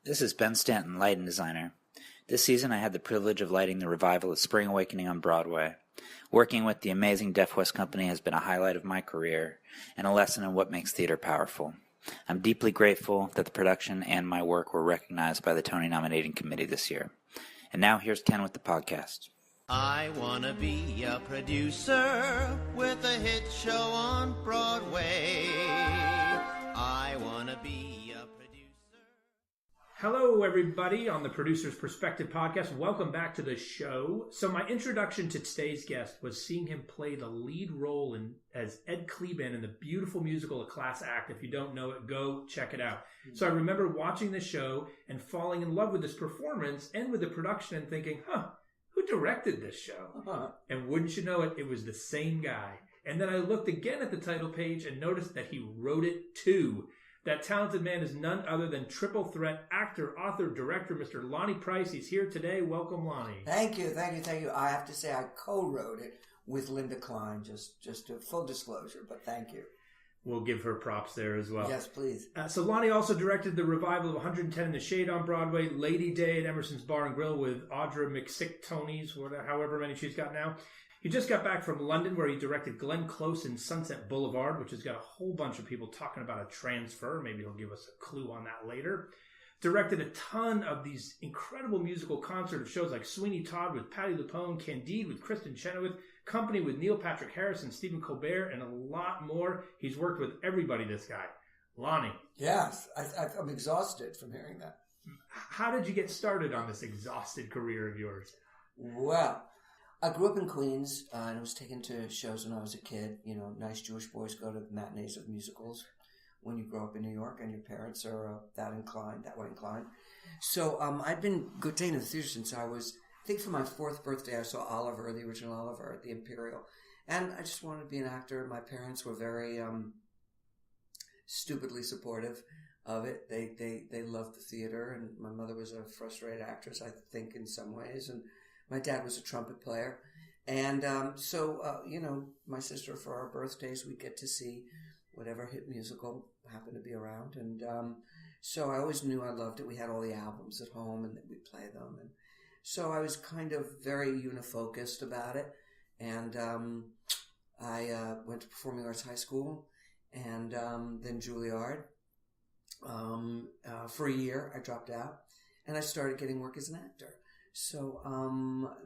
This is Ben Stanton, lighting designer. This season I had the privilege of lighting the revival of Spring Awakening on Broadway. Working with the amazing Deaf West Company has been a highlight of my career and a lesson in what makes theater powerful. I'm deeply grateful that the production and my work were recognized by the Tony nominating committee this year. And now here's Ken with the podcast. I wanna be a producer with a hit show on Broadway. I wanna be a producer. Hello, everybody, on the Producer's Perspective podcast. Welcome back to the show. So my introduction to today's guest was seeing him play the lead role as Ed Kleban in the beautiful musical A Class Act. If you don't know it, go check it out. So I remember watching the show and falling in love with this performance and with the production and thinking, who directed this show? And wouldn't you know it, it was the same guy. And then I looked again at the title page and noticed that he wrote it too. That talented man is none other than triple threat actor, author, director, Mr. Lonny Price. He's here today. Welcome, Lonny. Thank you. I have to say I co-wrote it with Linda Klein, just a full disclosure, but thank you. We'll give her props there as well. Yes, please. So Lonny also directed the revival of 110 in the Shade on Broadway, Lady Day at Emerson's Bar and Grill with Audra McSick-Tonys, however many she's got now. He just got back from London where he directed Glenn Close in Sunset Boulevard, which has got a whole bunch of people talking about a transfer. Maybe he'll give us a clue on that later. Directed a ton of these incredible musical concert of shows like Sweeney Todd with Patti LuPone, Candide with Kristen Chenoweth, Company with Neil Patrick Harris and Stephen Colbert, and a lot more. He's worked with everybody, this guy. Lonny. Yes, I'm exhausted from hearing that. How did you get started on this exhausted career of yours? Well, I grew up in Queens and was taken to shows when I was a kid. You know, nice Jewish boys go to matinees of musicals when you grow up in New York and your parents are that way inclined. So I've been taken to the theater since I think for my 4th birthday I saw Oliver, the original Oliver at the Imperial. And I just wanted to be an actor. My parents were very stupidly supportive of it. They loved the theater, and my mother was a frustrated actress, I think, in some ways, and my dad was a trumpet player. And my sister, for our birthdays, we'd get to see whatever hit musical happened to be around. And so I always knew I loved it. We had all the albums at home, and we'd play them. And so I was kind of very unifocused about it. And I went to Performing Arts High School and then Juilliard. For a year, I dropped out, and I started getting work as an actor. So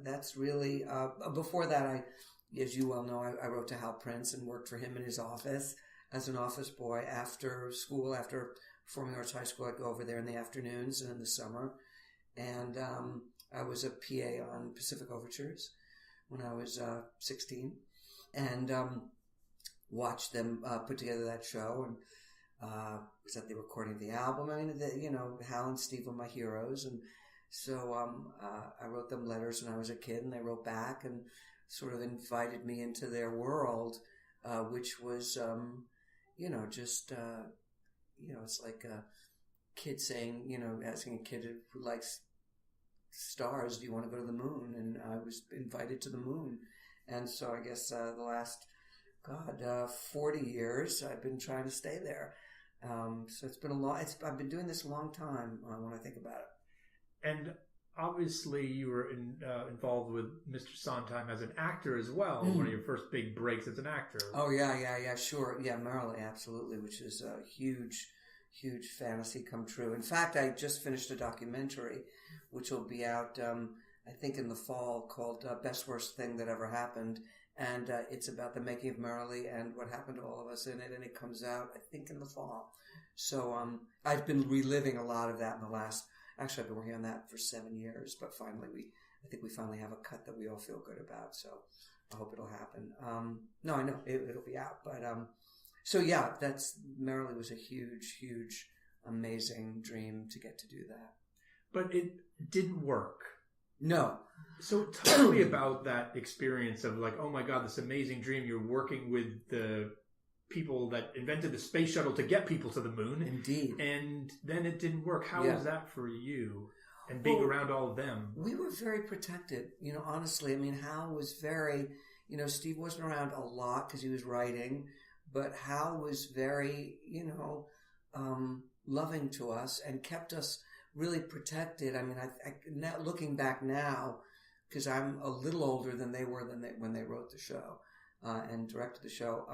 that's really, before that, as you well know, I wrote to Hal Prince and worked for him in his office as an office boy. After school, after Performing Arts High School, I'd go over there in the afternoons and in the summer. And I was a PA on Pacific Overtures when I was 16 and watched them put together that show and was at the recording of the album. I mean, Hal and Steve were my heroes, and so I wrote them letters when I was a kid, and they wrote back and sort of invited me into their world, which was, it's like a kid saying, asking a kid who likes stars, do you want to go to the moon? And I was invited to the moon. And so I guess the last, 40 years, I've been trying to stay there. So it's been I've been doing this a long time when I think about it. And obviously you were involved with Mr. Sondheim as an actor as well, one of your first big breaks as an actor. Oh, yeah, sure. Yeah, Merrily, absolutely, which is a huge fantasy come true. In fact, I just finished a documentary, which will be out, I think in the fall, called Best Worst Thing That Ever Happened. And it's about the making of Merrily and what happened to all of us in it. And it comes out, I think, in the fall. So I've been reliving a lot of that in the last... Actually, I've been working on that for 7 years, but finally, I think we finally have a cut that we all feel good about. So I hope it'll happen. No, I know it'll be out, but so yeah, Merrily was a huge, amazing dream to get to do that. But it didn't work. No. So tell me about that experience of like, oh my God, this amazing dream. You're working with the people that invented the space shuttle to get people to the moon. Indeed. And then it didn't work. How was that for you? And being around all of them? We were very protected, honestly. I mean, Hal was very, Steve wasn't around a lot because he was writing, but Hal was very, loving to us and kept us really protected. I mean, now, looking back now, because I'm a little older than they were when they wrote the show and directed the show,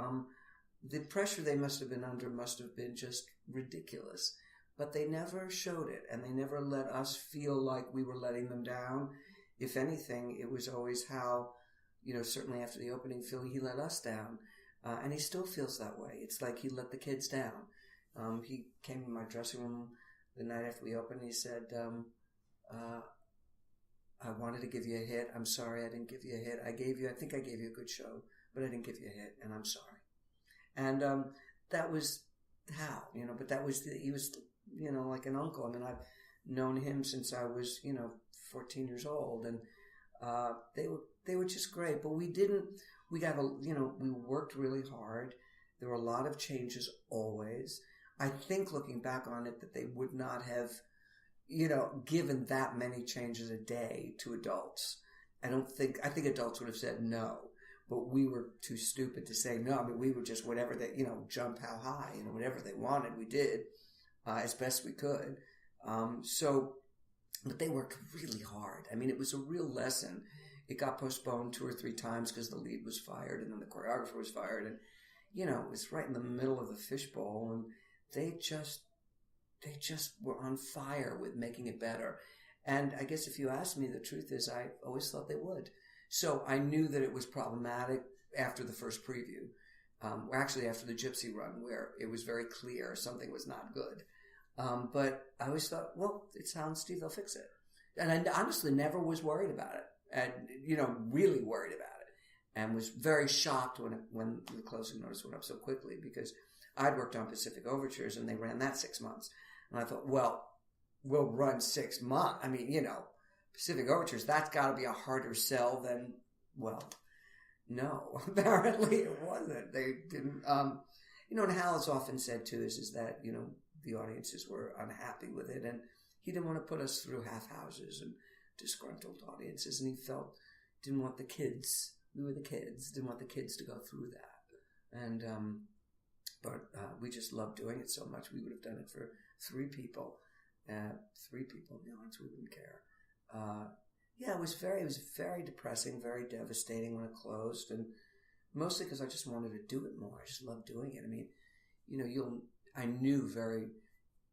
the pressure they must have been under must have been just ridiculous. But they never showed it, and they never let us feel like we were letting them down. If anything, it was always how, certainly after the opening film, he let us down. And he still feels that way. It's like he let the kids down. He came in my dressing room the night after we opened. He said, I wanted to give you a hit. I'm sorry I didn't give you a hit. I think I gave you a good show, but I didn't give you a hit, and I'm sorry. And that was Hal, but he was, like an uncle. I mean, I've known him since I was, 14 years old, and they were just great. But we worked really hard. There were a lot of changes always. I think looking back on it that they would not have, given that many changes a day to adults. I think adults would have said no, but we were too stupid to say no. I mean, we were just whatever they, jump how high, whatever they wanted, we did as best we could. But they worked really hard. I mean, it was a real lesson. It got postponed 2 or 3 times because the lead was fired and then the choreographer was fired. And, it was right in the middle of the fishbowl. And they just were on fire with making it better. And I guess if you ask me, the truth is I always thought they would. So I knew that it was problematic after the first preview. Actually, after the Gypsy Run, where it was very clear something was not good. But I always thought, well, it's Hal Steve, they'll fix it. And I honestly never was worried about it. And, really worried about it. And was very shocked when the closing notice went up so quickly, because I'd worked on Pacific Overtures and they ran that 6 months. And I thought, well, we'll run 6 months. I mean, Pacific Overtures, that's got to be a harder sell than, well, no, apparently it wasn't. They didn't, and Hal has often said too, is that, the audiences were unhappy with it, and he didn't want to put us through half houses and disgruntled audiences, and he didn't want the kids, we were the kids, didn't want the kids to go through that. And, but we just loved doing it so much, we would have done it for 3 people. 3 people in the audience, we wouldn't care. It was very depressing, very devastating when it closed, and mostly because I just wanted to do it more. I just loved doing it. I mean, I knew very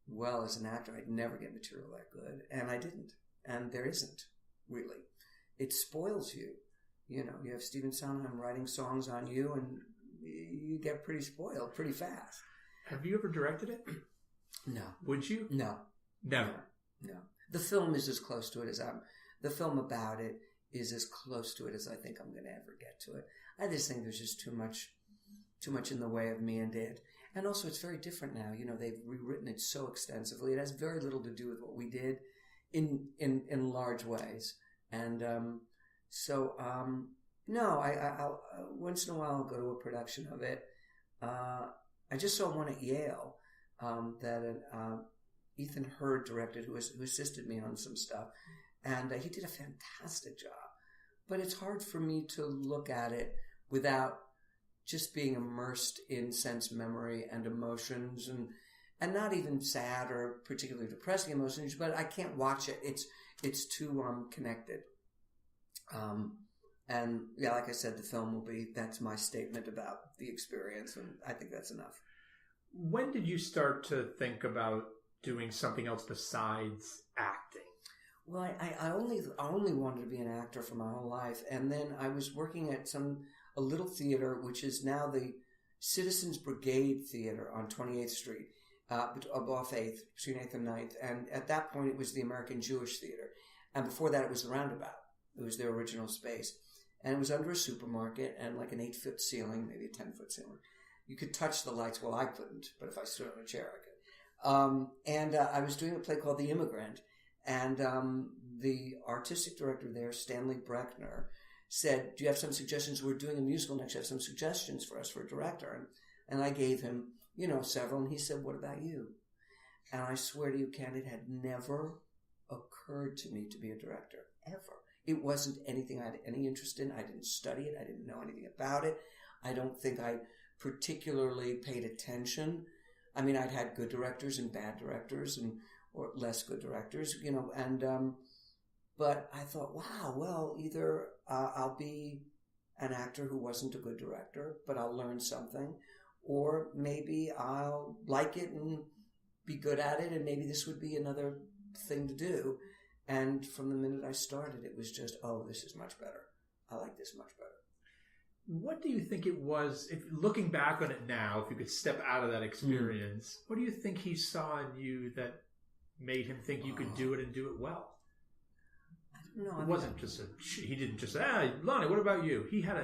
well as an actor I'd never get material that good, and I didn't. And there isn't, really. It spoils you. You have Stephen Sondheim writing songs on you, and you get pretty spoiled pretty fast. Have you ever directed it? No. Would you? No. Never? No. The film is as close to it as the film about it is as close to it as I think I'm going to ever get to it. I just think there's just too much in the way of me and it. And also it's very different now. They've rewritten it so extensively. It has very little to do with what we did in large ways. And, no, I'll once in a while I'll go to a production of it. I just saw one at Yale, that, Ethan Hurd directed, who assisted me on some stuff. And he did a fantastic job. But it's hard for me to look at it without just being immersed in sense memory and emotions, and not even sad or particularly depressing emotions, but I can't watch it. It's too connected. And yeah, like I said, the film that's my statement about the experience, and I think that's enough. When did you start to think about doing something else besides acting? Well, I only wanted to be an actor for my whole life, and then I was working at a little theater, which is now the Citizens Brigade Theater on 28th Street, off 8th, between 8th and 9th, and at that point it was the American Jewish Theater, and before that it was the Roundabout. It was their original space, and it was under a supermarket and like an 8-foot ceiling, maybe a 10-foot ceiling. You could touch the lights. Well, I couldn't, but if I stood on a chair, I could. I was doing a play called The Immigrant, and the artistic director there, Stanley Breckner, said, do you have some suggestions? We're doing a musical next. You have some suggestions for us for a director? And I gave him, several, and he said, what about you? And I swear to you, Ken, it had never occurred to me to be a director, ever. It wasn't anything I had any interest in. I didn't study it. I didn't know anything about it. I don't think I particularly paid attention. I mean, I'd had good directors and bad directors, and or less good directors, and but I thought, wow, well, either I'll be an actor who wasn't a good director, but I'll learn something, or maybe I'll like it and be good at it, and maybe this would be another thing to do. And from the minute I started, it was just, oh, this is much better. I like this much better. What do you think it was, if looking back on it now, if you could step out of that experience, what do you think he saw in you that made him think you could do it and do it well? No, it wasn't just he didn't just say, Lonny, what about you? He had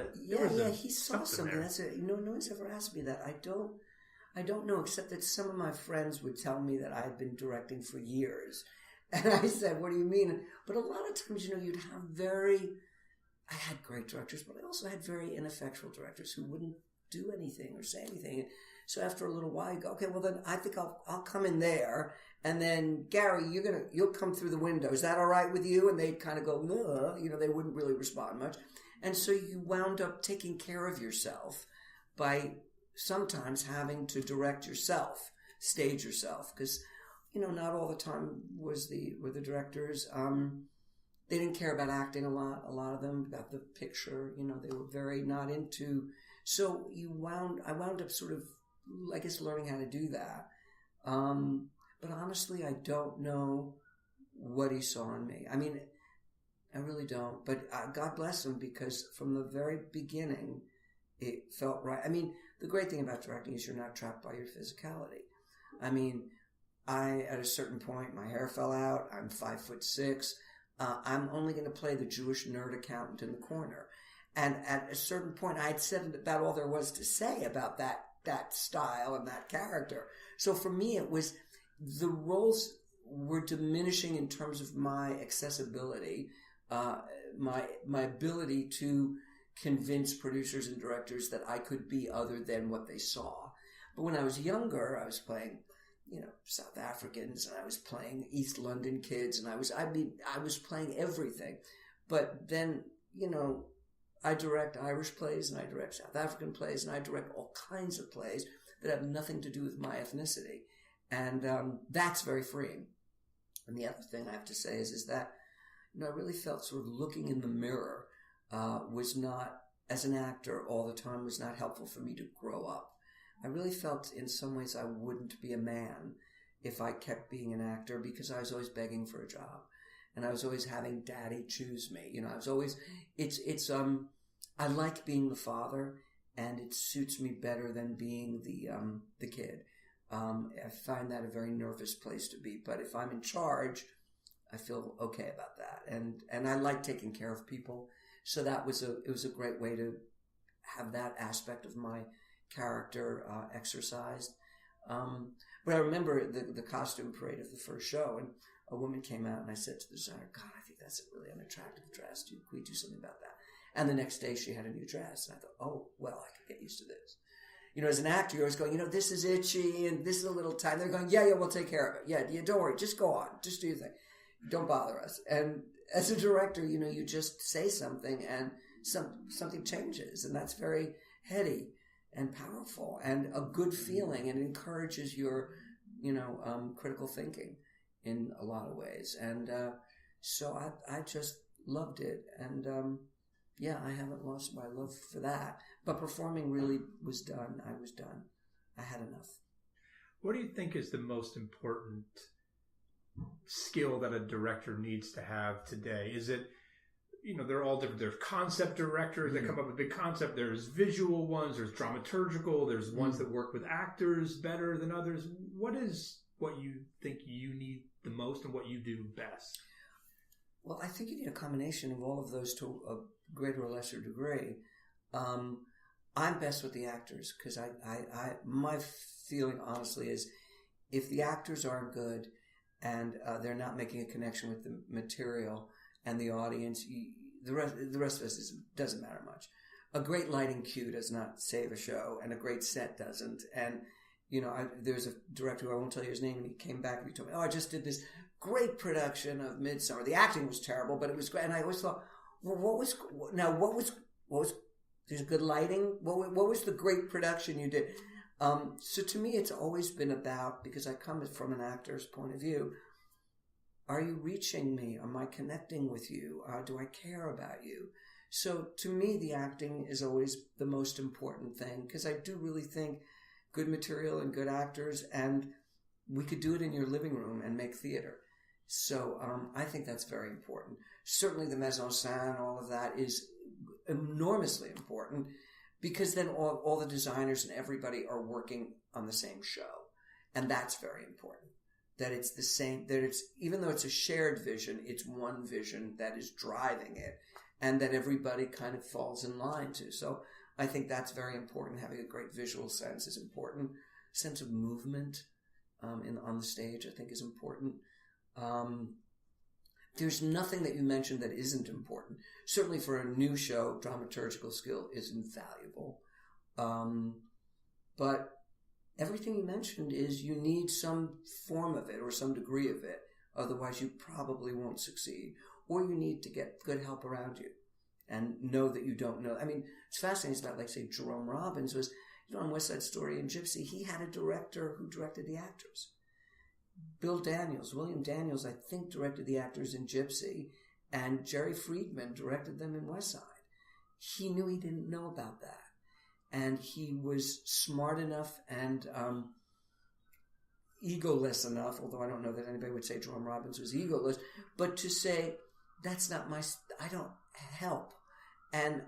he saw something. That's it. No one's ever asked me that. I don't know, except that some of my friends would tell me that I had been directing for years. And I said, what do you mean? But a lot of times, you'd have I had great directors, but I also had very ineffectual directors who wouldn't do anything or say anything. So after a little while, you go, okay, well then I think I'll come in there, and then Gary, you'll come through the window. Is that all right with you? And they'd kind of go, they wouldn't really respond much, and so you wound up taking care of yourself by sometimes having to direct yourself, stage yourself, because not all the time were the directors. They didn't care about acting a lot of them, about the picture, they were very not into. So I wound up sort of, I guess, learning how to do that. But honestly, I don't know what he saw in me. I mean, I really don't. But God bless him, because from the very beginning, it felt right. I mean, the great thing about directing is you're not trapped by your physicality. I mean, at a certain point, my hair fell out. I'm 5'6". I'm only going to play the Jewish nerd accountant in the corner. And at a certain point, I had said about all there was to say about that style and that character. So for me, it was, the roles were diminishing in terms of my accessibility, my ability to convince producers and directors that I could be other than what they saw. But when I was younger, I was playing South Africans, and I was playing East London kids, and I was playing everything. But then, I direct Irish plays, and I direct South African plays, and I direct all kinds of plays that have nothing to do with my ethnicity. And that's very freeing. And the other thing I have to say is that, I really felt sort of looking in the mirror was not, as an actor all the time, was not helpful for me to grow up. I really felt in some ways I wouldn't be a man if I kept being an actor, because I was always begging for a job, and I was always having daddy choose me. I was always, I like being the father, and it suits me better than being the kid. I find that a very nervous place to be, but if I'm in charge, I feel okay about that. And I like taking care of people. So it was a great way to have that aspect of my character exercised. But I remember the costume parade of the first show, and a woman came out, and I said to the designer, God, I think that's a really unattractive dress. Can we do something about that? And the next day she had a new dress, and I thought, oh, well, I could get used to this. As an actor, you're always going, this is itchy, and this is a little tight. They're going, yeah, we'll take care of it. Yeah, don't worry, just go on. Just do your thing. Don't bother us. And as a director, you just say something, and something changes, and that's very heady and powerful and a good feeling, and encourages your, critical thinking in a lot of ways. And so I just loved it. And I haven't lost my love for that. But performing really was done. I was done. I had enough. What do you think is the most important skill that a director needs to have today? Is it, they're all different. There's concept directors that come up with big concept. There's visual ones. There's dramaturgical. There's ones that work with actors better than others. What is what you think you need the most, and what you do best? Well, I think you need a combination of all of those to a greater or lesser degree. I'm best with the actors, because my feeling honestly is, if the actors aren't good and they're not making a connection with the material and the audience, the rest of us doesn't matter much. A great lighting cue does not save a show, and a great set doesn't. And there's a director who I won't tell you his name, and he came back and he told me, I just did this great production of Midsummer. The acting was terrible, but it was great. And I always thought, well, what was there's good lighting? What was the great production you did? So to me, it's always been about, because I come from an actor's point of view, Are you reaching me? Am I connecting with you? Do I care about you? So to me, the acting is always the most important thing, because I do really think good material and good actors, and we could do it in your living room and make theater. So I think that's very important. Certainly the mise-en-scène, all of that is enormously important, because then all the designers and everybody are working on the same show. And that's very important. That it's the same, that it's, even though it's a shared vision, it's one vision that is driving it, and that everybody kind of falls in line to. So I think that's very important. Having a great visual sense is important. Sense of movement on the stage, I think, is important. There's nothing that you mentioned that isn't important. Certainly for a new show, dramaturgical skill is invaluable. But everything you mentioned is you need some form of it or some degree of it. Otherwise, you probably won't succeed. Or you need to get good help around you and know that you don't know. I mean, it's fascinating about, like, say, Jerome Robbins was, on West Side Story and Gypsy, he had a director who directed the actors. William Daniels, I think, directed the actors in Gypsy, and Jerry Friedman directed them in West Side. He knew he didn't know about that. And he was smart enough and egoless enough, although I don't know that anybody would say Jerome Robbins was egoless, but to say, that's not I don't help. And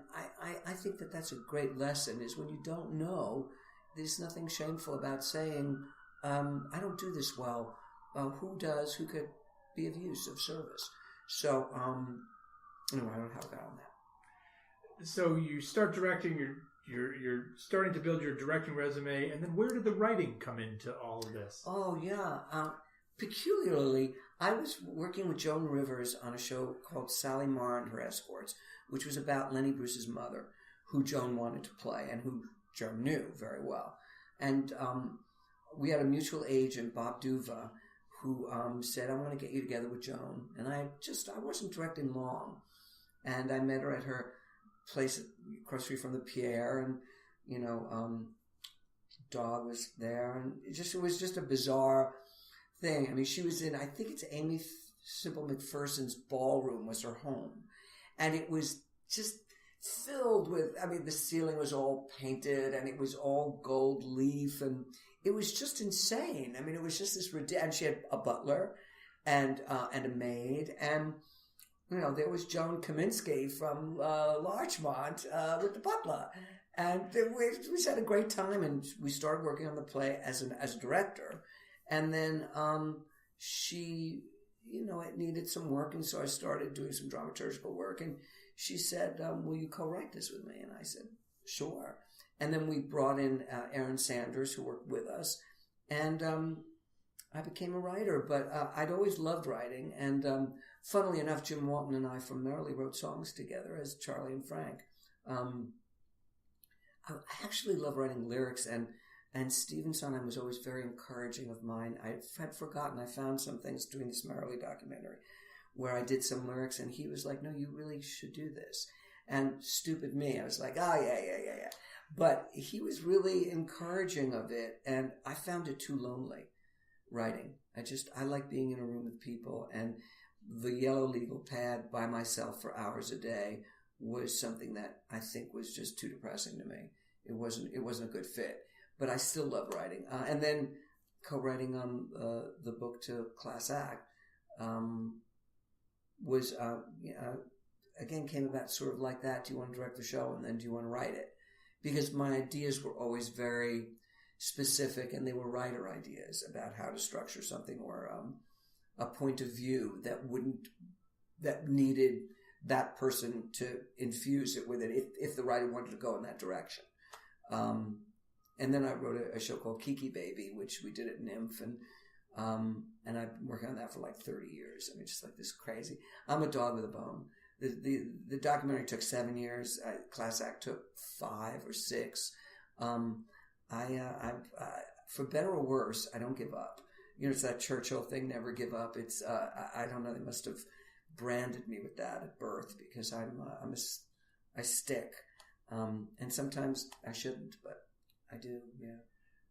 I think that that's a great lesson, is when you don't know, there's nothing shameful about saying, I don't do this well. Who does? Who could be of use, of service? So, anyway, I don't know how I got on that. So you start directing, you're starting to build your directing resume, and then where did the writing come into all of this? Oh, yeah. Peculiarly, I was working with Joan Rivers on a show called Sally Marr and Her Escorts, which was about Lenny Bruce's mother, who Joan wanted to play and who Joan knew very well. And we had a mutual agent, Bob Duva, who said, I want to get you together with Joan. And I wasn't directing long. And I met her at her place across the street from the Pierre, and, dog was there. And it was just a bizarre thing. I mean, she was in, I think it's Amy Simple McPherson's ballroom was her home. And it was just filled with, the ceiling was all painted and it was all gold leaf, and it was just insane. It was just this ridiculous, and she had a butler and a maid, and, there was Joan Kaminsky from Larchmont with the butler. And we just had a great time, and we started working on the play as a director. And then she, it needed some work, and so I started doing some dramaturgical work, and she said, will you co-write this with me? And I said, sure. And then we brought in Aaron Sanders, who worked with us, and I became a writer. But I'd always loved writing, and funnily enough, Jim Walton and I from Merrily wrote songs together as Charlie and Frank. I actually love writing lyrics, and Stephen Sondheim was always very encouraging of mine. I had forgotten. I found some things doing this Merrily documentary where I did some lyrics, and he was like, no, you really should do this. And stupid me, I was like, oh, yeah. But he was really encouraging of it, and I found it too lonely, writing. I like being in a room with people, and the yellow legal pad by myself for hours a day was something that I think was just too depressing to me. It wasn't a good fit. But I still love writing. And then co-writing on the book to Class Act was, again, came about sort of like that. Do you want to direct the show? And then do you want to write it? Because my ideas were always very specific, and they were writer ideas about how to structure something, or a point of view that needed that person to infuse it with it if the writer wanted to go in that direction. And then I wrote a show called Kiki Baby, which we did at Nymph, and I've been working on that for like 30 years. Just like this crazy. I'm a dog with a bone. The documentary took 7 years. Class Act took 5 or 6. For better or worse, I don't give up. It's that Churchill thing, never give up. It's I don't know. They must have branded me with that at birth, because I stick, and sometimes I shouldn't, but I do. Yeah.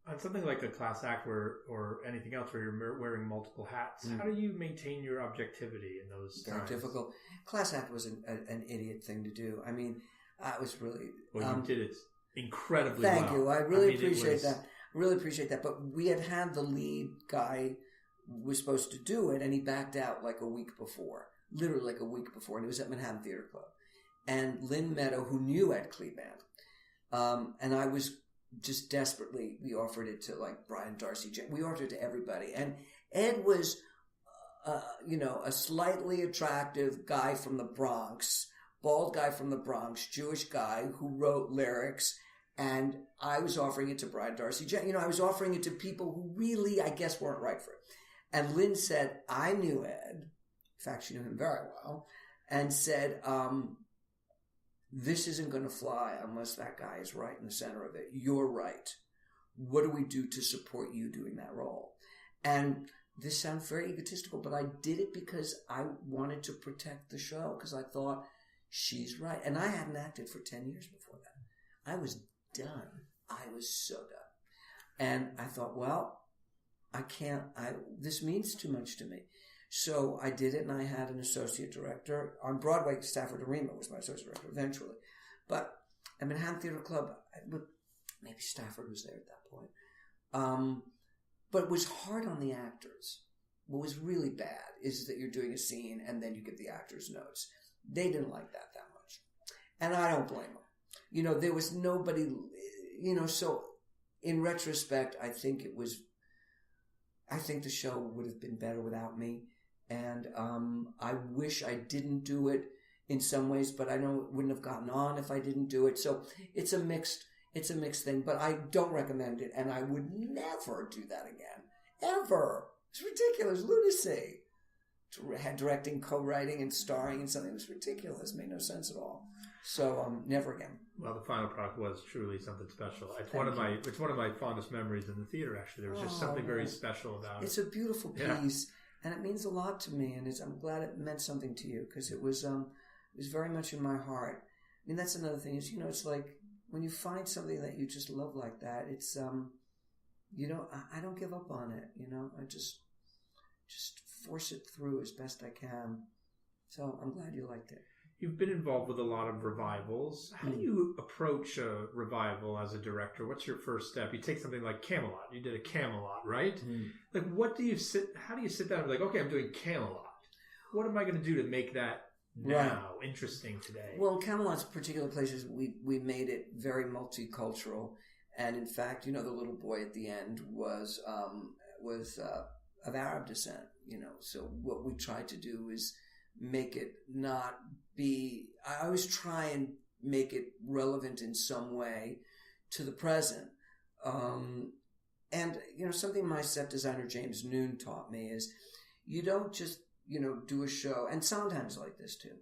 On something like a class act or anything else where you're wearing multiple hats, how do you maintain your objectivity in those Very times? difficult. Class act was an idiot thing to do. I mean, I was really... Well, you did it incredibly well. Thank you. I really appreciate that. Really appreciate that. But we had the lead guy was supposed to do it, and he backed out like a week before. Literally like a week before, and it was at Manhattan Theater Club. And Lynn Meadow, who knew Ed Kleban, and I was just desperately, we offered it to like Brian Darcy. We offered it to everybody. And Ed was, a slightly attractive guy from the Bronx, bald guy from the Bronx, Jewish guy who wrote lyrics. And I was offering it to Brian Darcy. I was offering it to people who really, I guess, weren't right for it. And Lynn said, I knew Ed. In fact, she knew him very well. And said, this isn't going to fly unless that guy is right in the center of it. You're right. What do we do to support you doing that role? And this sounds very egotistical, but I did it because I wanted to protect the show, because I thought, she's right. And I hadn't acted for 10 years before that. I was done. I was so done. And I thought, well, this means too much to me. So I did it, and I had an associate director. On Broadway, Stafford Arima was my associate director eventually. But at Manhattan Theater Club, maybe Stafford was there at that point. But it was hard on the actors. What was really bad is that you're doing a scene, and then you give the actors notes. They didn't like that much. And I don't blame them. There was nobody, so in retrospect, I think the show would have been better without me. And I wish I didn't do it in some ways, but I know it wouldn't have gotten on if I didn't do it. So it's a mixed thing, but I don't recommend it, and I would never do that again. Ever. It's ridiculous. Lunacy. Directing, co-writing, and starring in something was ridiculous. It made no sense at all. So never again. Well, the final product was truly something special. It's one of my fondest memories in the theater. Actually, there was just something very special about it. It's a beautiful piece, and it means a lot to me. And I'm glad it meant something to you, because it was very much in my heart. I mean, that's another thing is it's like when you find something that you just love like that. It's I don't give up on it. I just force it through as best I can. So I'm glad you liked it. You've been involved with a lot of revivals. How do you approach a revival as a director? What's your first step? You take something like Camelot. You did a Camelot, right? Like, how do you sit down and be like, okay, I'm doing Camelot. What am I going to do to make that now interesting today? Well, Camelot's particular places, we made it very multicultural. And in fact, the little boy at the end was of Arab descent, So what we tried to do is make it not be... I always try and make it relevant in some way to the present. And, something my set designer James Noon taught me is you don't just, do a show, and Sondheim's like this too.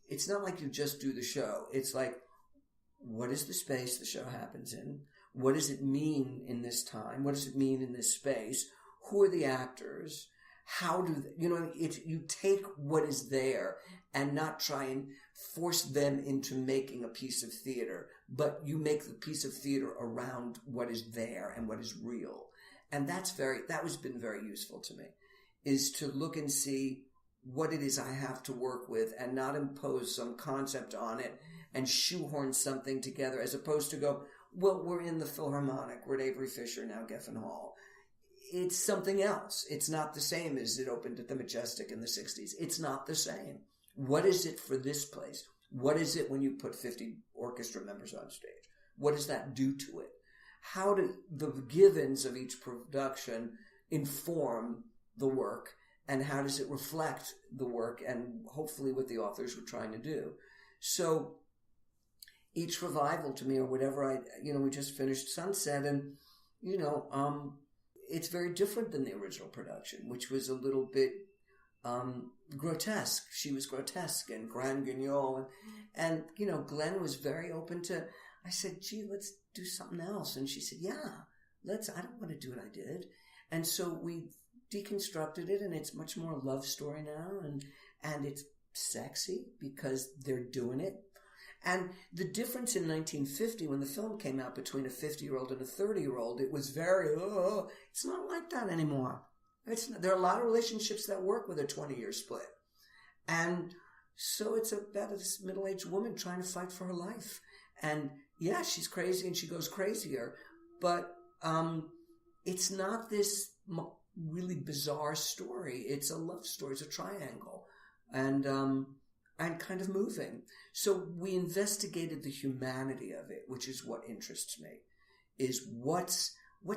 It's not like you just do the show. It's like, what is the space the show happens in? What does it mean in this time? What does it mean in this space? Who are the actors? How do you take what is there and not try and force them into making a piece of theater, but you make the piece of theater around what is there and what is real. And that has been very useful to me, is to look and see what it is I have to work with and not impose some concept on it and shoehorn something together, as opposed to go, well, we're in the Philharmonic, we're at Avery Fisher, now Geffen Hall. It's something else. It's not the same as it opened at the Majestic in the 60s. It's not the same. What is it for this place? What is it when you put 50 orchestra members on stage? What does that do to it? How do the givens of each production inform the work, and how does it reflect the work and hopefully what the authors were trying to do? So each revival to me, or whatever we just finished Sunset, and, it's very different than the original production, which was a little bit grotesque. She was grotesque and grand guignol. And Glenn was very open to, I said, gee, let's do something else. And she said, yeah, I don't want to do what I did. And so we deconstructed it, and it's much more a love story now. And it's sexy because they're doing it. And the difference in 1950 when the film came out between a 50-year-old and a 30-year-old, it was very, it's not like that anymore. There are a lot of relationships that work with a 20-year split. And so it's about this middle-aged woman trying to fight for her life. And yeah, she's crazy and she goes crazier, but it's not this really bizarre story. It's a love story. It's a triangle. And kind of moving. So we investigated the humanity of it, which is what interests me, is what's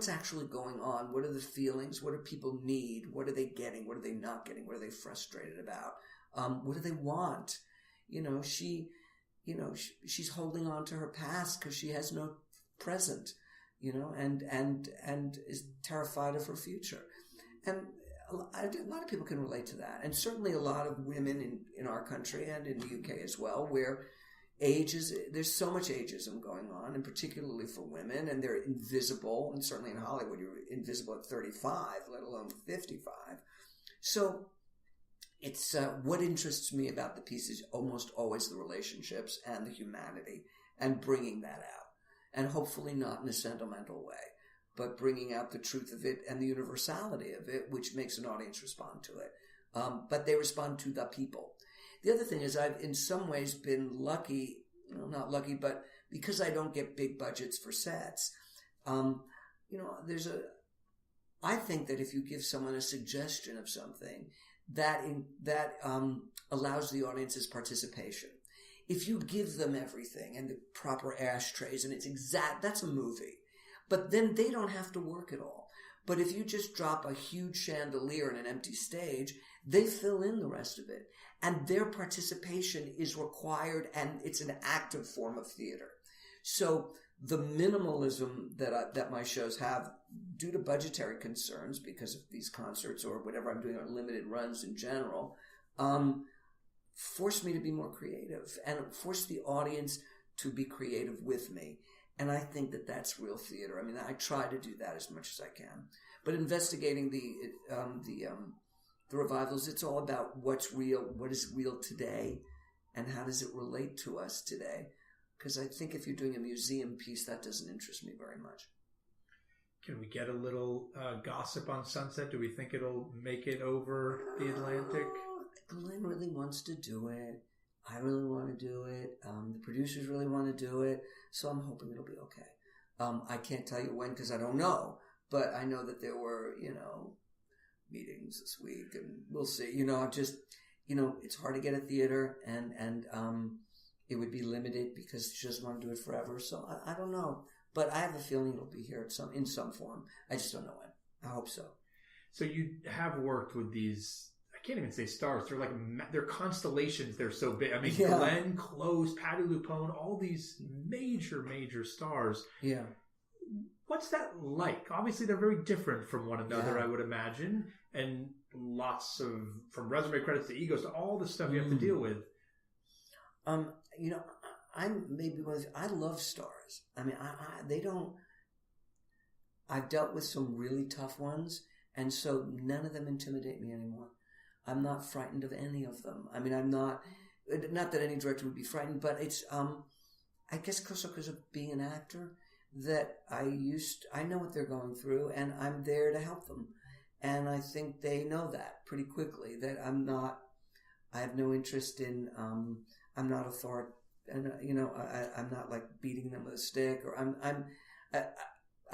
actually going on? What are the feelings? What do people need? What are they getting? What are they not getting? What are they frustrated about? What do they want? She's holding on to her past because she has no present, and is terrified of her future. And a lot of people can relate to that. And certainly a lot of women in our country and in the UK as well, where there's so much ageism going on, and particularly for women, and they're invisible. And certainly in Hollywood, you're invisible at 35, let alone 55. So it's what interests me about the piece is almost always the relationships and the humanity and bringing that out. And hopefully not in a sentimental way, but bringing out the truth of it and the universality of it, which makes an audience respond to it. But they respond to the people. The other thing is I've in some ways been lucky, not lucky, but because I don't get big budgets for sets, I think that if you give someone a suggestion of something, that allows the audience's participation. If you give them everything and the proper ashtrays and that's a movie. But then they don't have to work at all. But if you just drop a huge chandelier in an empty stage, they fill in the rest of it. And their participation is required, and it's an active form of theater. So the minimalism that my shows have, due to budgetary concerns, because of these concerts or whatever I'm doing, or limited runs in general, forced me to be more creative and forced the audience to be creative with me. And I think that that's real theater. I mean, I try to do that as much as I can. But investigating the revivals, it's all about what's real, what is real today, and how does it relate to us today. Because I think if you're doing a museum piece, that doesn't interest me very much. Can we get a little gossip on Sunset? Do we think it'll make it over the Atlantic? Glenn really wants to do it. I really want to do it. The producers really want to do it. So I'm hoping it'll be okay. I can't tell you when because I don't know. But I know that there were, meetings this week, and we'll see. It's hard to get a theater, and it would be limited because she doesn't want to do it forever. So I don't know. But I have a feeling it'll be here in some form. I just don't know when. I hope so. So you have worked with these, I can't even say stars. They're like, they're constellations. They're so big. I mean, yeah. Glenn Close, Patti LuPone, all these major, major stars. Yeah. What's that like? Obviously, they're very different from one another, I would imagine. And lots of, from resume credits to egos to all the stuff you have to deal with. I'm maybe I love stars. I mean, I've dealt with some really tough ones, and so none of them intimidate me anymore. I'm not frightened of any of them. I mean, I'm not that any director would be frightened, but it's, I guess because of being an actor, that I know what they're going through, and I'm there to help them. And I think they know that pretty quickly, that I have no interest in, I'm not authoritative. And I'm not like beating them with a stick, or I'm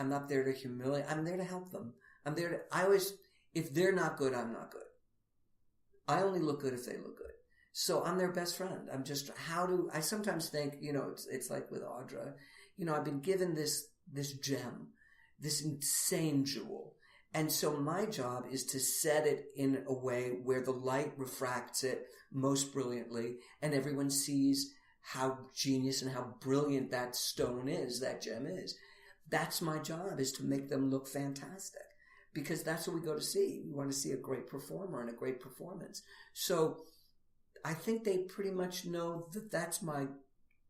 not there to humiliate. I'm there to help them. I'm there to. If they're not good, I'm not good. I only look good if they look good. So I'm their best friend. I'm just I sometimes think it's like with Audra. I've been given this gem, this insane jewel, and so my job is to set it in a way where the light refracts it most brilliantly, and everyone sees how genius and how brilliant that stone is, that gem is. That's my job, is to make them look fantastic, because that's what we go to see. We want to see a great performer and a great performance. So I think they pretty much know that that's my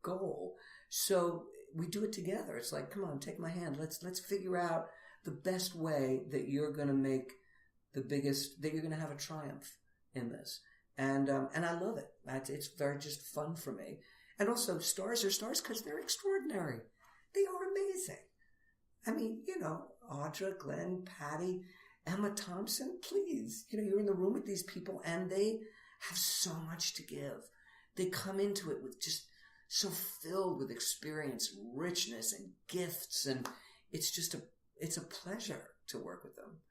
goal. So we do it together. It's like, come on, take my hand. Let's figure out the best way that you're going to make that you're going to have a triumph in this. And I love it. It's very just fun for me. And also, stars are stars because they're extraordinary. They are amazing. I mean, Audra, Glenn, Patty, Emma Thompson, please. You're in the room with these people and they have so much to give. They come into it with just so filled with experience, richness, and gifts. And it's a pleasure to work with them.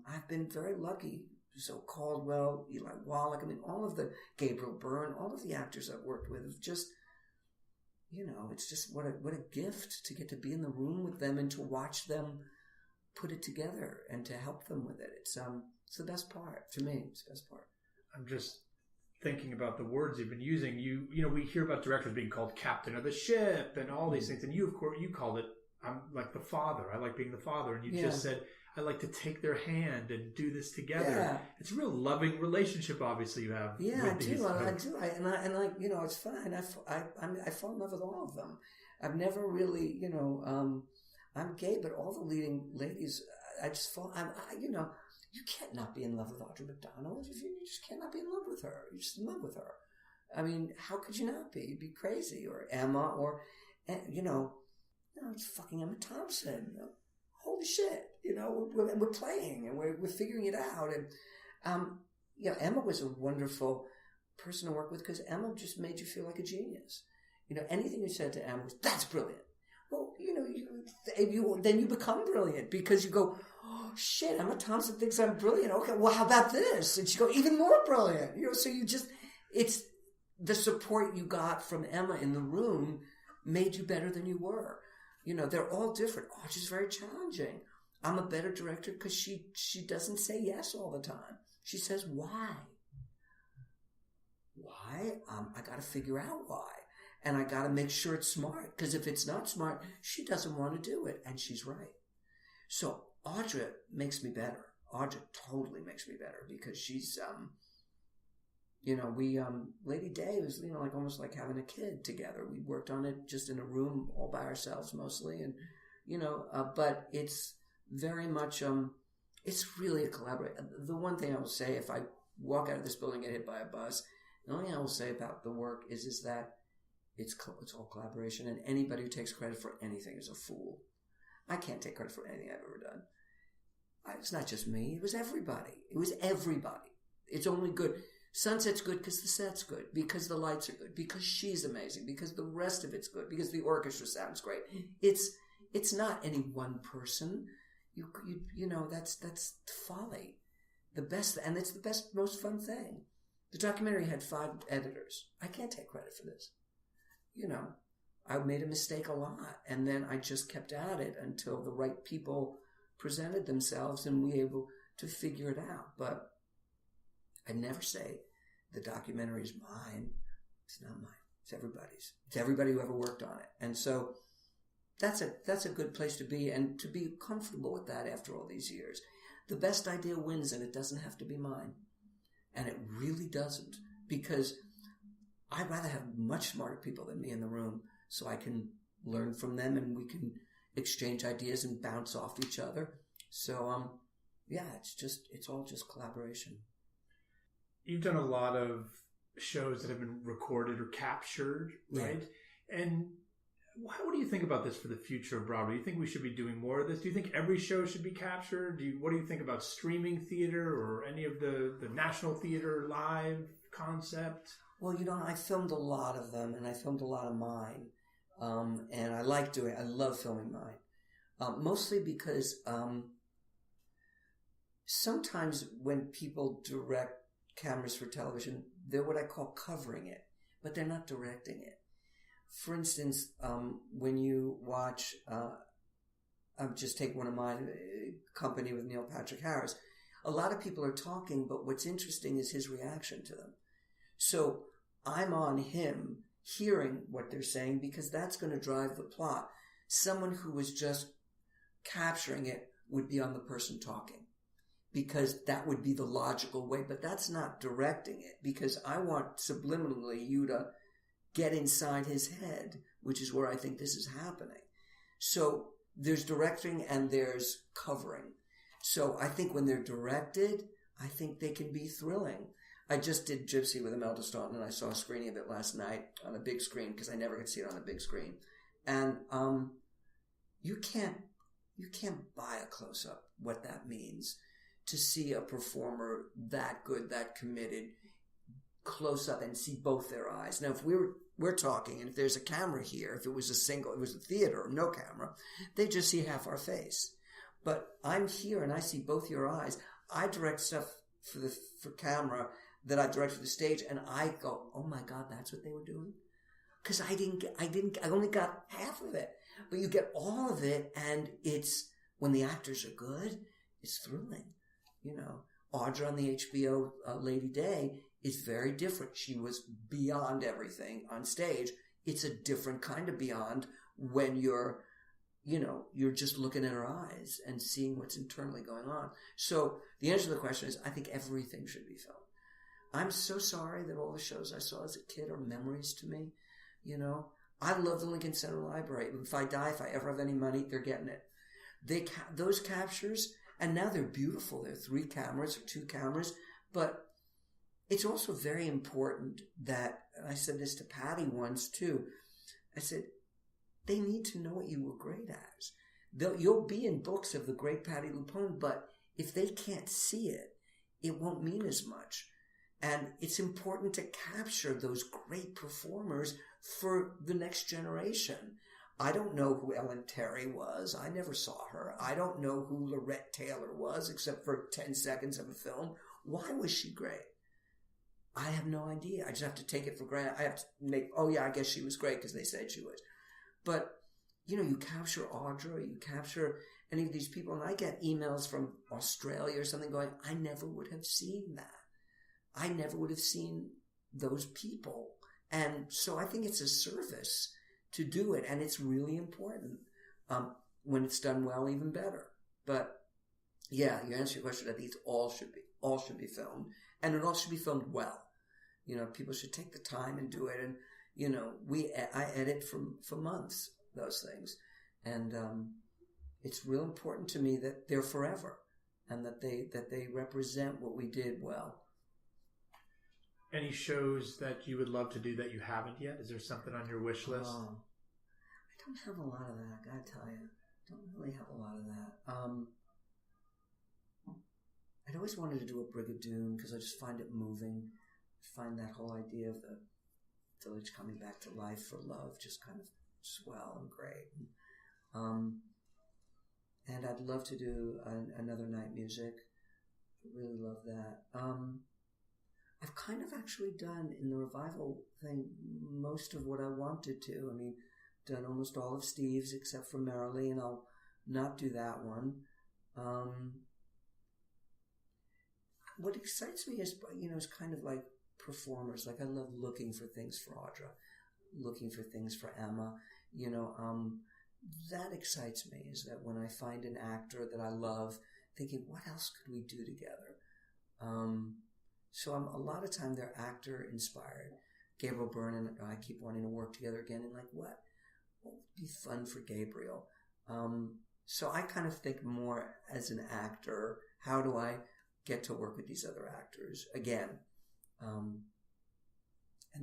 I've been very lucky. So Caldwell, Eli Wallach, all of the Gabriel Byrne, all of the actors I've worked with have just, it's just what a gift to get to be in the room with them and to watch them put it together and to help them with it. It's the best part. To me, it's the best part. I'm just thinking about the words you've been using. We hear about directors being called captain of the ship and all these things. And you, of course, you called it, I'm like the father. I like being the father. And you just said, I like to take their hand and do this together. Yeah. It's a real loving relationship, obviously, you have. Yeah, I do. It's fun. I fall in love with all of them. I've never really, I'm gay, but all the leading ladies, I just fall, you can't not be in love with Audra McDonald. You just cannot be in love with her. You're just in love with her. I mean, how could you not be? You'd be crazy. Or Emma, or, it's fucking Emma Thompson. Holy shit. We're playing and we're figuring it out. And, Emma was a wonderful person to work with because Emma just made you feel like a genius. Anything you said to Emma was, that's brilliant. Well, then you become brilliant because you go, oh, shit, Emma Thompson thinks I'm brilliant. Okay, well, how about this? And she go, even more brilliant. So it's the support you got from Emma in the room made you better than you were. They're all different. Oh, she's very challenging. I'm a better director because she doesn't say yes all the time. She says, why? Why? I got to figure out why. And I got to make sure it's smart. Because if it's not smart, she doesn't want to do it. And she's right. So Audra makes me better. Audra totally makes me better because she's, Lady Day was, almost like having a kid together. We worked on it just in a room all by ourselves mostly. And, but it's very much, it's really a collaboration. The one thing I will say, if I walk out of this building and get hit by a bus, the only thing I will say about the work is that it's all collaboration, and anybody who takes credit for anything is a fool. I can't take credit for anything I've ever done. It's not just me. It was everybody. It's only good. Sunset's good because the set's good, because the lights are good, because she's amazing, because the rest of it's good, because the orchestra sounds great. It's not any one person. That's folly. The best, and it's the best, most fun thing. The documentary had 5 editors. I can't take credit for this. I made a mistake a lot, and then I just kept at it until the right people presented themselves and we were able to figure it out. But I never say the documentary is mine. It's not mine. It's everybody's. It's everybody who ever worked on it. And so that's a good place to be, and to be comfortable with that after all these years. The best idea wins, and it doesn't have to be mine. And it really doesn't, because I'd rather have much smarter people than me in the room so I can learn from them and we can exchange ideas and bounce off each other. So, it's all just collaboration. You've done a lot of shows that have been recorded or captured, right? Yeah. And what do you think about this for the future of Broadway? Do you think we should be doing more of this? Do you think every show should be captured? What do you think about streaming theater or any of the National Theater live concept? Well, I filmed a lot of them, and I filmed a lot of mine. And I love filming mine. Mostly because sometimes when people direct cameras for television, they're what I call covering it, but they're not directing it. For instance, when you watch, I'll just take one of mine, Company with Neil Patrick Harris, a lot of people are talking, but what's interesting is his reaction to them. So I'm on him hearing what they're saying because that's going to drive the plot. Someone who was just capturing it would be on the person talking because that would be the logical way, but that's not directing it because I want subliminally you to get inside his head, which is where I think this is happening. So there's directing and there's covering. So I think when they're directed, I think they can be thrilling. I just did Gypsy with Imelda Staunton, and I saw a screening of it last night on a big screen because I never could see it on a big screen. And you can't buy a close-up what that means to see a performer that good, that committed, close up and see both their eyes. Now, if we're talking, and if there's a camera here, if it was a theater, no camera, they just see half our face. But I'm here and I see both your eyes. I direct stuff for camera that I direct for the stage, and I go, oh my God, that's what they were doing? Because I only got half of it. But you get all of it, and it's, when the actors are good, it's thrilling. You know, Audra on the HBO Lady Day is very different. She was beyond everything on stage. It's a different kind of beyond when you're just looking at her eyes and seeing what's internally going on. So the answer to the question is, I think everything should be filmed. I'm so sorry that all the shows I saw as a kid are memories to me. You know, I love the Lincoln Center Library. If I die, if I ever have any money, they're getting it. Those captures, and now they're beautiful. They're 3 cameras or 2 cameras, but it's also very important that, and I said this to Patty once too, I said, they need to know what you were great at. You'll be in books of the great Patty Lupone, but if they can't see it, it won't mean as much. And it's important to capture those great performers for the next generation. I don't know who Ellen Terry was. I never saw her. I don't know who Lorette Taylor was, except for 10 seconds of a film. Why was she great? I have no idea. I just have to take it for granted. I have to I guess she was great because they said she was. But, you know, you capture Audra, you capture any of these people, and I get emails from Australia or something going, I never would have seen that. I never would have seen those people. And so I think it's a service to do it, and it's really important. When it's done well, even better. But yeah, you answer your question, I think it all should be filmed, and it all should be filmed well. You know, people should take the time and do it. And you know, I edit for months those things, and it's real important to me that they're forever, and that they represent what we did well. Any shows that you would love to do that you haven't yet? Is there something on your wish list? I don't have a lot of that, I gotta tell you. I don't really have a lot of that. I'd always wanted to do a Brigadoon because I just find it moving. I find that whole idea of the village coming back to life for love just kind of swell and great. And I'd love to do another Night Music. I really love that. I've kind of actually done in the revival thing most of what I wanted to. I mean, done almost all of Steve's except for Merrily, and I'll not do that one. What excites me is, is kind of like performers. Like I love looking for things for Audra, looking for things for Emma. That excites me, is that when I find an actor that I love, thinking, what else could we do together? So a lot of time they're actor inspired. Gabriel Byrne and I keep wanting to work together again, and like, what would be fun for Gabriel? So I kind of think more as an actor, how do I get to work with these other actors again? And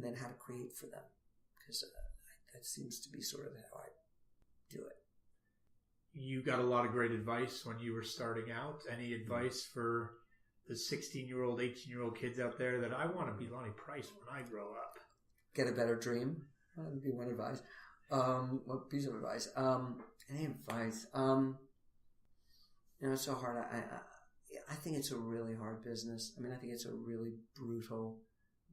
then how to create for them, because that seems to be sort of how I do it. You got a lot of great advice when you were starting out. Any advice for the 16-year-old, 18-year-old kids out there that I want to be Lonny Price when I grow up? Get a better dream. That would be one advice. What piece of advice? Any advice? It's so hard. I think it's a really hard business. I mean, I think it's a really brutal,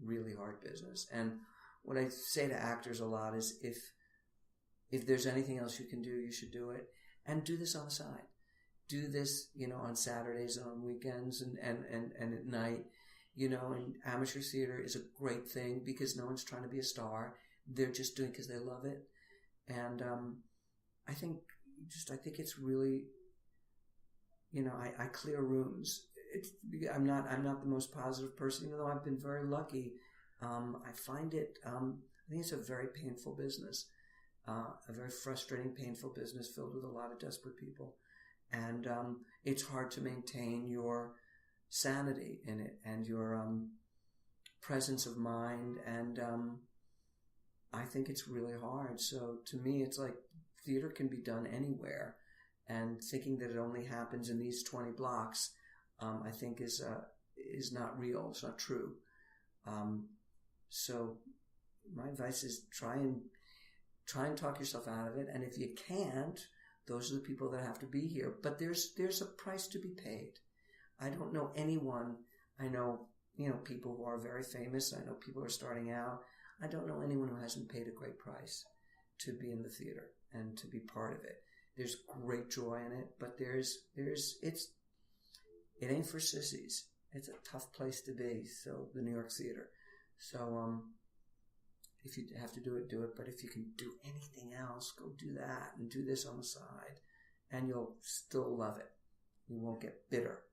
really hard business. And what I say to actors a lot is, if there's anything else you can do, you should do it. And do this on the side. Do this, on Saturdays and on weekends and at night. And amateur theater is a great thing because no one's trying to be a star. They're just doing it because they love it. And I think it's really, I clear rooms. I'm not the most positive person, even though I've been very lucky. I find it, I think it's a very painful business, a very frustrating, painful business filled with a lot of desperate people. And it's hard to maintain your sanity in it and your presence of mind, and I think it's really hard. So to me, it's like theater can be done anywhere, and thinking that it only happens in these 20 blocks, I think is not real. It's not true. So my advice is try and talk yourself out of it. And if you can't, those are the people that have to be here. But there's a price to be paid. I don't know anyone. I know, people who are very famous. I know people who are starting out. I don't know anyone who hasn't paid a great price to be in the theater and to be part of it. There's great joy in it, but it ain't for sissies. It's a tough place to be. So the New York Theater. So, if you have to do it, do it. But if you can do anything else, go do that and do this on the side, and you'll still love it. You won't get bitter.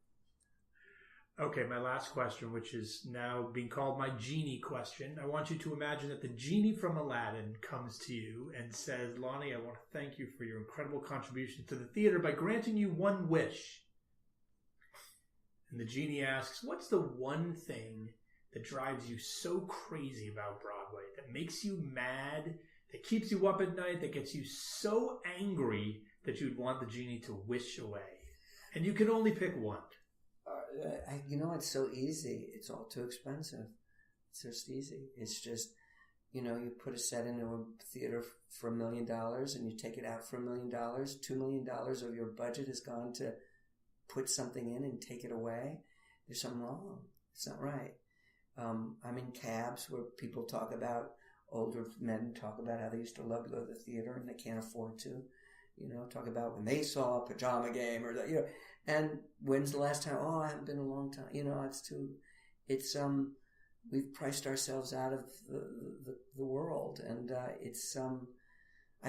Okay, my last question, which is now being called my Genie Question. I want you to imagine that the genie from Aladdin comes to you and says, Lonny, I want to thank you for your incredible contribution to the theater by granting you one wish. And the genie asks, what's the one thing that drives you so crazy about Broadway, that makes you mad, that keeps you up at night, that gets you so angry that you'd want the genie to wish away? And you can only pick one. It's so easy. It's all too expensive. It's just easy. It's just, you put a set into a theater for $1 million and you take it out for $1 million. $2 million of your budget has gone to put something in and take it away. There's something wrong. It's not right. I'm in cabs where people talk about, older men talk about how they used to love to go to the theater and they can't afford to. Talk about when they saw a pajama game or that, and when's the last time? Oh, I haven't been in a long time. We've priced ourselves out of the world. And, I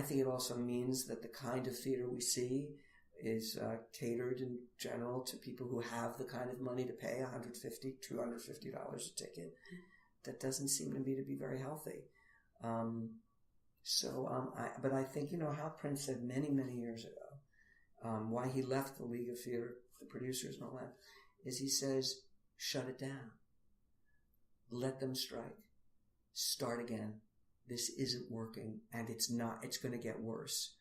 think it also means that the kind of theater we see is catered in general to people who have the kind of money to pay $150, $250 a ticket. That doesn't seem to me to be very healthy. But I think, Hal Prince said many, many years ago, why he left the League of Theater, the producers and all that, is he says, shut it down. Let them strike. Start again. This isn't working, and it's going to get worse.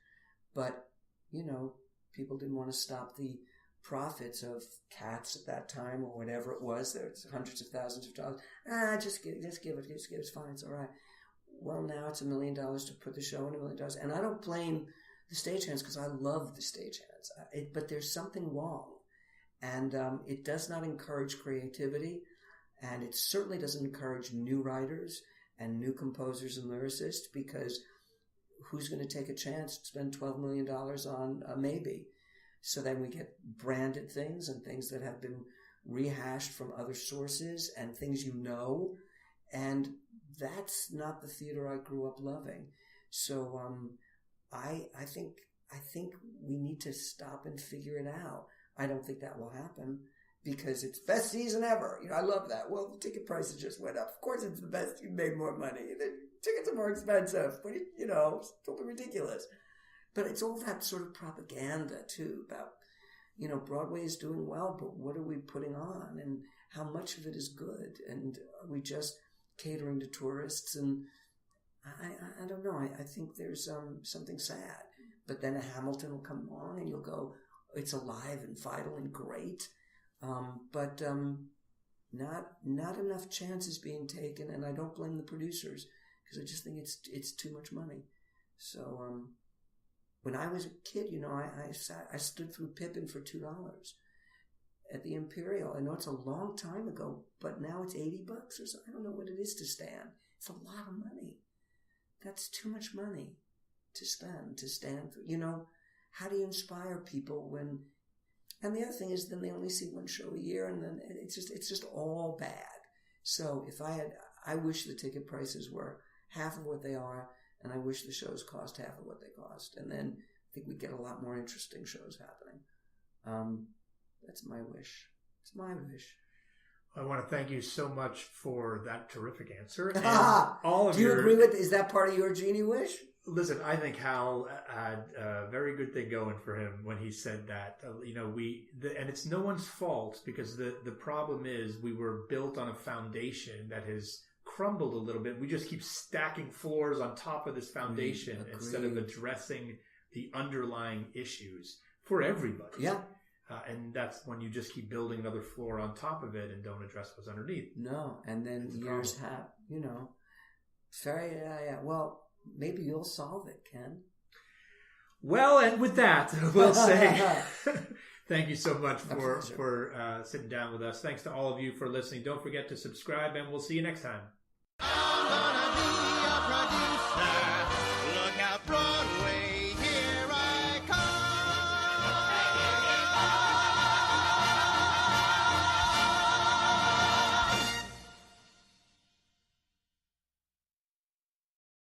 But, people didn't want to stop the profits of Cats at that time or whatever it was. There's hundreds of thousands of dollars. Just give it. It's fine. It's all right. Well, now it's $1 million to put the show in, $1 million. And I don't blame the stagehands because I love the stagehands. But there's something wrong. And it does not encourage creativity. And it certainly doesn't encourage new writers and new composers and lyricists, because who's going to take a chance to spend $12 million on a maybe? So then we get branded things and things that have been rehashed from other sources and things and that's not the theater I grew up loving. So I think we need to stop and figure it out. I don't think that will happen because it's best season ever. I love that. Well, the ticket prices just went up. Of course it's the best. You made more money. The tickets are more expensive. But, it's totally ridiculous. But it's all that sort of propaganda, too, about, Broadway is doing well, but what are we putting on? And how much of it is good? And are we just catering to tourists? And I don't know. I think there's something sad. But then a Hamilton will come along and you'll go, it's alive and vital and great. But not enough chances being taken, and I don't blame the producers because I just think it's too much money. So when I was a kid, I stood through Pippin for $2 at the Imperial. I know it's a long time ago, but now it's $80 or something. I don't know what it is to stand. It's a lot of money. That's too much money to stand through. How do you inspire people when? And the other thing is, then they only see one show a year, and then it's just all bad. So I wish the ticket prices were half of what they are, and I wish the shows cost half of what they cost, and then I think we'd get a lot more interesting shows happening. That's my wish. It's my wish. I want to thank you so much for that terrific answer. Do you agree with? Is that part of your genie wish? Listen, I think Hal had a very good thing going for him when he said that. And it's no one's fault, because the problem is we were built on a foundation that has crumbled a little bit. We just keep stacking floors on top of this foundation instead of addressing the underlying issues for everybody. Yeah. And that's when you just keep building another floor on top of it and don't address what's underneath. No, and then years have, sorry, well, maybe you'll solve it, Ken. Well, and with that, we'll say thank you so much for sitting down with us. Thanks to all of you for listening. Don't forget to subscribe, and we'll see you next time.